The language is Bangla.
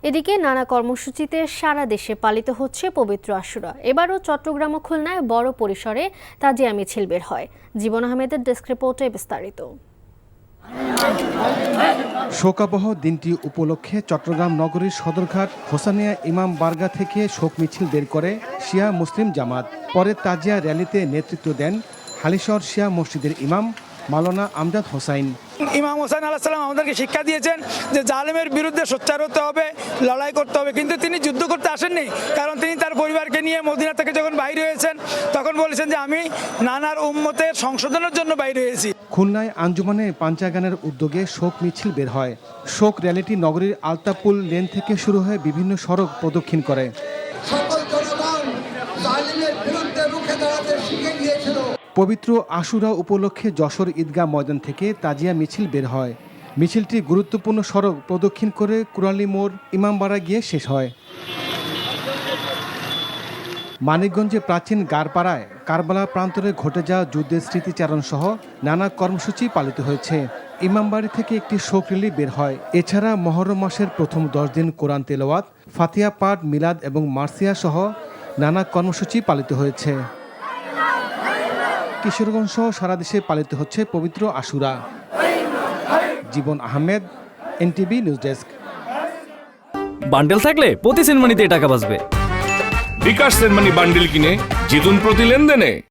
এদিকে নানা কর্মসূচিতে সারা দেশে পালিত হচ্ছে পবিত্র আশুরা। এবারও চট্টগ্রাম ও খুলনায় বড় পরিসরে তাজিয়া মিছিল বের হয়। জীবন আহমেদের ডেস্ক রিপোর্টে বিস্তারিত। শোকাবহ দিনটি উপলক্ষে চট্টগ্রাম নগরীর সদরঘাট হোসানিয়া ইমাম বারগা থেকে শোক মিছিল বের করে শিয়া মুসলিম জামাত। পরে তাজিয়া র্যালিতে নেতৃত্ব দেন হালিশহর শিয়া মসজিদের ইমাম মাওলানা আমজাদ হোসাইন। ইমাম হোসেন আলাইহিস সালাম আমাদেরকে শিক্ষা দিয়েছেন যে জালেমের বিরুদ্ধে সোচ্চার হতে হবে, লড়াই করতে হবে, কিন্তু তিনি যুদ্ধ করতে আসেননি। কারণ তিনি তার পরিবারকে নিয়ে মদিনা থেকে যখন বাইরে হয়েছেন তখন বলেছেন যে আমি নানার উম্মতের সংশোধনের জন্য বাইরে হয়েছি। খুলনায় আঞ্জুমানে পাঞ্চাগানের উদ্যোগে শোক মিছিল বের হয়। শোক র্যালিটি নগরীর আলতাপুল লেন থেকে শুরু হয়ে বিভিন্ন সড়ক প্রদক্ষিণ করে। পবিত্র আশুরা উপলক্ষে যশোর ঈদগাহ ময়দান থেকে তাজিয়া মিছিল বের হয়। মিছিলটি গুরুত্বপূর্ণ সড়ক প্রদক্ষিণ করে কুরালি মোড় ইমামবাড়া গিয়ে শেষ হয়। মানিকগঞ্জে প্রাচীন গারপাড়ায় কারবালা প্রান্তরে ঘটে যাওয়া যুদ্ধের স্মৃতিচারণ সহ নানা কর্মসূচি পালিত হয়েছে। ইমামবাড়ি থেকে একটি শোক র্যালি বের হয়। এছাড়া মহরম মাসের প্রথম 10 দিন কোরআন তেলাওয়াত, ফাতিহা পাঠ, মিলাদ এবং মার্সিয়া সহ নানা কর্মসূচি পালিত হয়েছে। কিশোরগঞ্জ সহ সারা দেশে পালিত হচ্ছে পবিত্র Ashura. Jibon Ahmed, NTV news desk. Bundle থাকলে প্রতি সেনমানিতে টাকা বাঁচবে। বিকাশ সেনমানি বান্ডেল কিনে জিতুন প্রতি লেনদেনে।